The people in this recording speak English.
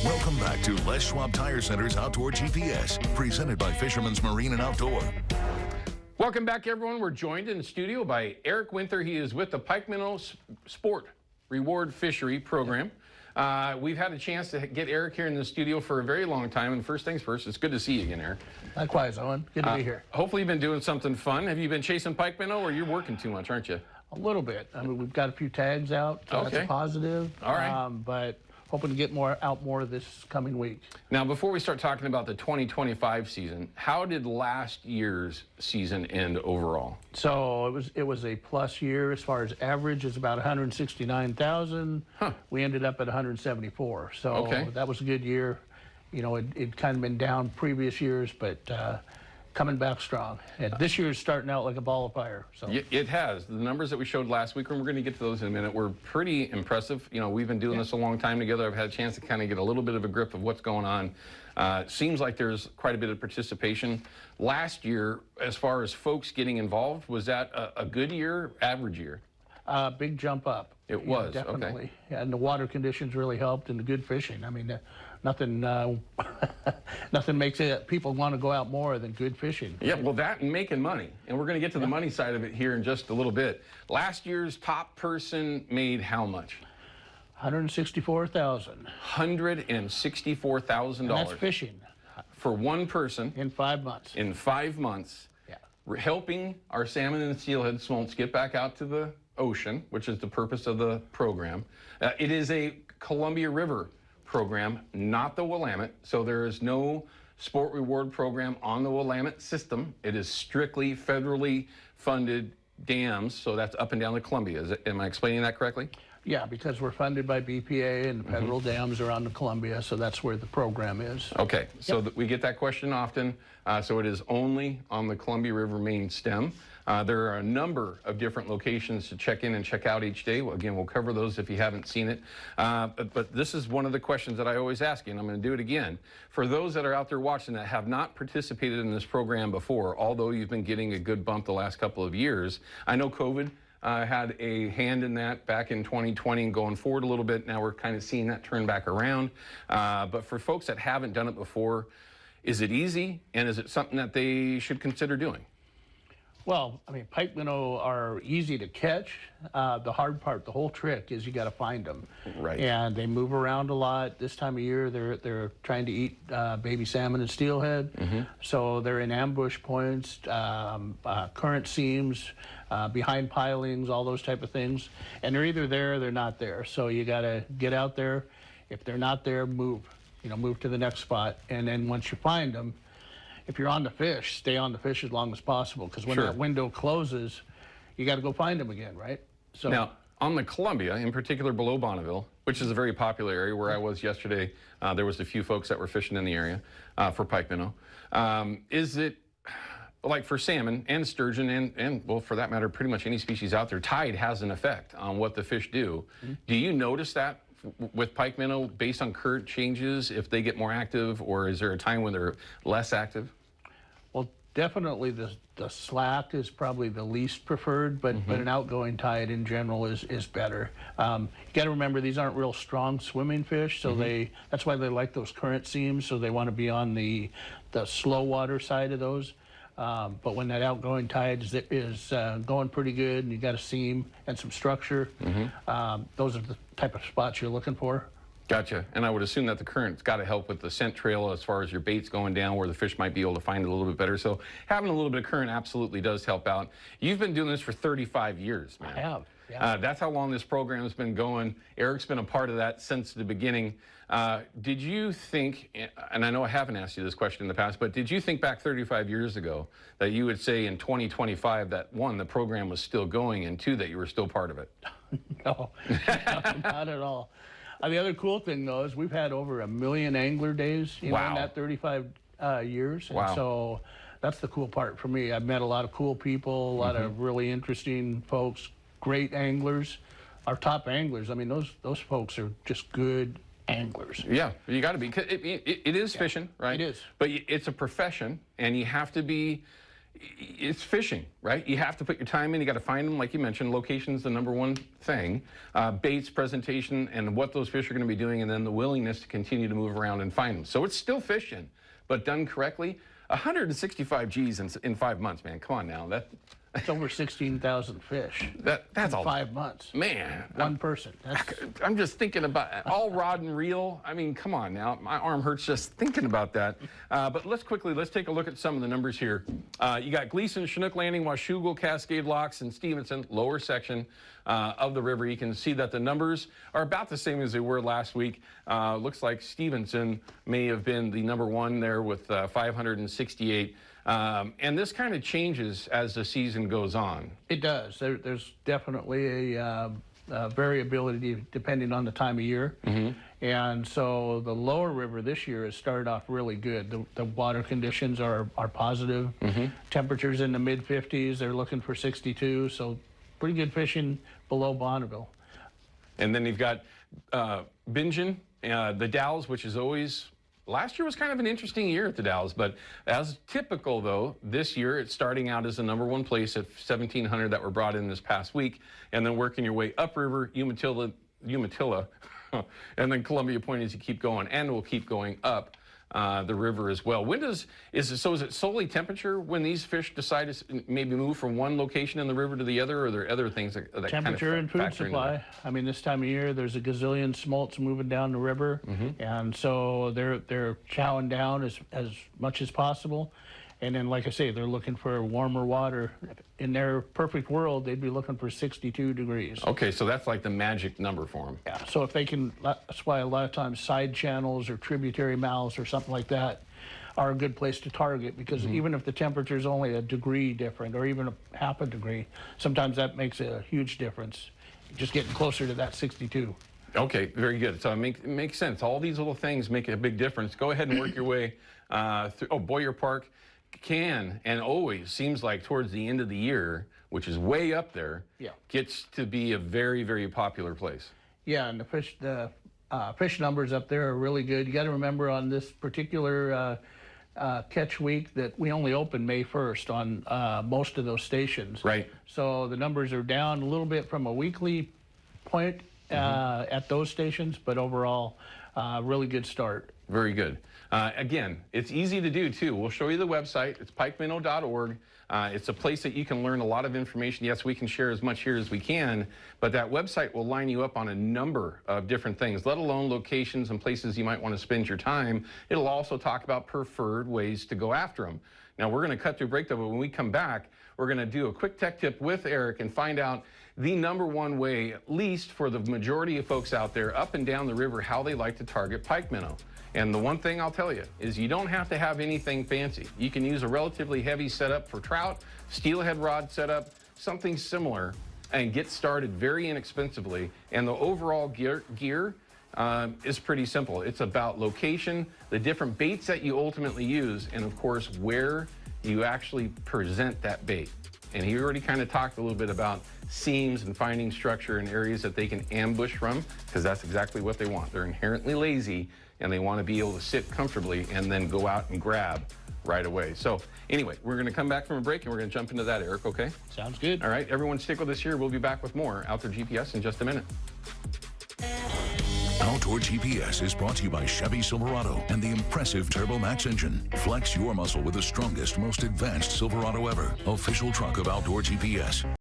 Welcome back to Les Schwab Tire Center's Outdoor GPS, presented by Fisherman's Marine and Outdoor. Welcome back, everyone. We're joined in the studio by Eric Winther. He is with the Pikeminnow Sport Reward Fishery Program. We've had a chance to get Eric here in the studio for a very long time, and first things first, it's good to see you again, Eric. Likewise, Owen. Good to be here. Hopefully you've been doing something fun. Have you been chasing pikeminnow, or you're working too much, aren't you? A little bit. I mean, we've got a few tags out, so Okay. that's a positive. All right. But hoping to get out more this coming week. Now, before we start talking about the 2025 season, how did last year's season end overall? So it was a plus year as far as average. It's about 169,000. Huh. We ended up at 174. So Okay. that was a good year. You know, it kind of been down previous years, but coming back strong. And this year is starting out like a ball of fire. So It has. The numbers that we showed last week, and we're going to get to those in a minute, were pretty impressive. You know, we've been doing this a long time together. I've had a chance to kind of get a little bit of a grip of what's going on. Seems like there's quite a bit of participation. Last year, as far as folks getting involved, was that a good year, average year? Big jump up. It was, okay. definitely. Yeah, and the water conditions really helped, and the good fishing. I mean, nothing makes people want to go out more than good fishing. Yeah, well, that and making money. And we're going to get to the money side of it here in just a little bit. Last year's top person made how much? $164,000. $164,000. And that's fishing. For one person. In 5 months. In 5 months. Yeah. Helping our salmon and steelhead smolts get back out to the ocean, which is the purpose of the program. It is a Columbia River program, not the Willamette, so there is no sport reward program on the Willamette system. It is strictly federally funded dams, so that's up and down the Columbia. Am I explaining that correctly? Yeah, because we're funded by BPA and the federal dams around the Columbia, so that's where the program is. Okay, so we get that question often. So it is only on the Columbia River main stem. There are a number of different locations to check in and check out each day. Well, again, we'll cover those if you haven't seen it. But this is one of the questions that I always ask you, and I'm going to do it again. For those that are out there watching that have not participated in this program before, although you've been getting a good bump the last couple of years, I know COVID had a hand in that back in 2020 and going forward a little bit. Now we're kind of seeing that turn back around. But for folks that haven't done it before, is it easy, and is it something that they should consider doing? Well, I mean, pikeminnow are easy to catch. The hard part, the whole trick, is you got to find them. Right. And they move around a lot. This time of year, they're trying to eat baby salmon and steelhead. So they're in ambush points, current seams, behind pilings, all those type of things. And they're either there or they're not there. So you got to get out there. If they're not there, move. You know, move to the next spot. And then once you find them, if you're on the fish, stay on the fish as long as possible, because when that window closes, you got to go find them again, right? So now, on the Columbia, in particular below Bonneville, which is a very popular area where I was yesterday, there was a few folks that were fishing in the area for pikeminnow. Is it, like for salmon and sturgeon and, well, for that matter, pretty much any species out there, tide has an effect on what the fish do. Do you notice that with pikeminnow based on current changes, if they get more active, or is there a time when they're less active? Well, definitely the slack is probably the least preferred, but an outgoing tide in general is better. You got to remember, these aren't real strong swimming fish, so that's why they like those current seams, so they want to be on the slow water side of those. But when that outgoing tide is going pretty good, and you got a seam and some structure, those are the type of spots you're looking for. Gotcha. And I would assume that the current's got to help with the scent trail as far as your bait's going down, where the fish might be able to find it a little bit better. So having a little bit of current absolutely does help out. You've been doing this for 35 years, man. I have. Yeah. That's how long this program has been going. Eric's been a part of that since the beginning. Did you think, and I know I haven't asked you this question in the past, but did you think back 35 years ago that you would say in 2025 that, one, the program was still going, and two, that you were still part of it? No, not at all. The other cool thing, though, is we've had over 1 million angler days in that 35 years. Wow. And so that's the cool part for me. I've met a lot of cool people, a lot of really interesting folks, great anglers. Our top anglers, I mean, those folks are just good anglers. Yeah, you got to be. It is fishing, right? It is. But it's a profession, and you have to be It's fishing, right? You have to put your time in. You got to find them, like you mentioned. Location's the number one thing. Baits, presentation, and what those fish are going to be doing, and then the willingness to continue to move around and find them. So it's still fishing, but done correctly. 165 G's in 5 months, man. Come on now. It's over 16,000 fish. That's all. 5 months. Man. One person. I'm just thinking about all rod and reel. I mean, come on now. My arm hurts just thinking about that. But let's take a look at some of the numbers here. You got Gleason, Chinook Landing, Washougal, Cascade Locks, and Stevenson, lower section of the river. You can see that the numbers are about the same as they were last week. Looks like Stevenson may have been the number one there with 568. And this kind of changes as the season goes on. It does. There's definitely a variability depending on the time of year. And so the lower river this year has started off really good. The water conditions are positive. Temperatures in the mid-50s. They're looking for 62. So pretty good fishing below Bonneville. And then you've got Bingen, the Dalles, which is always... Last year was kind of an interesting year at the Dalles, but as typical, though, this year it's starting out as the number one place at 1,700 that were brought in this past week, and then working your way upriver, Umatilla, and then Columbia Point as you keep going, and we'll keep going up the river as well. When is it solely temperature when these fish decide to maybe move from one location in the river to the other, or are there other things that temperature kind of and food supply? I mean, this time of year, there's a gazillion smolts moving down the river, and so they're chowing down as much as possible. And then, like I say, they're looking for warmer water. In their perfect world, they'd be looking for 62 degrees. Okay, so that's like the magic number for them. Yeah, so if they can, that's why a lot of times side channels or tributary mouths or something like that are a good place to target, because even if the temperature is only a degree different or even a half a degree, sometimes that makes a huge difference, just getting closer to that 62. Okay, very good. So it makes sense. All these little things make a big difference. Go ahead and work your way through. Boyer Park can and always seems like towards the end of the year, which is way up there, gets to be a very, very popular place. Yeah, and the fish numbers up there are really good. You got to remember on this particular catch week that we only open May 1st on most of those stations. Right. So the numbers are down a little bit from a weekly point at those stations, but overall, really good start. Very good. Again, it's easy to do, too. We'll show you the website. It's pikeminnow.org. It's a place that you can learn a lot of information. Yes, we can share as much here as we can, but that website will line you up on a number of different things, let alone locations and places you might want to spend your time. It'll also talk about preferred ways to go after them. Now, we're going to cut through break, though, but when we come back, we're going to do a quick tech tip with Eric and find out the number one way, at least for the majority of folks out there up and down the river, how they like to target pike minnow. And the one thing I'll tell you is you don't have to have anything fancy. You can use a relatively heavy setup for trout, steelhead rod setup, something similar, and get started very inexpensively. And the overall gear is pretty simple. It's about location, the different baits that you ultimately use, and of course, where you actually present that bait. And he already kind of talked a little bit about seams and finding structure in areas that they can ambush from, because that's exactly what they want. They're inherently lazy, and they want to be able to sit comfortably and then go out and grab right away. So anyway, we're going to come back from a break, and we're going to jump into that, Eric, okay? Sounds good. All right, everyone stick with us here. We'll be back with more Outdoor GPS in just a minute. Outdoor GPS is brought to you by Chevy Silverado and the impressive Turbo Max engine. Flex your muscle with the strongest, most advanced Silverado ever. Official truck of Outdoor GPS.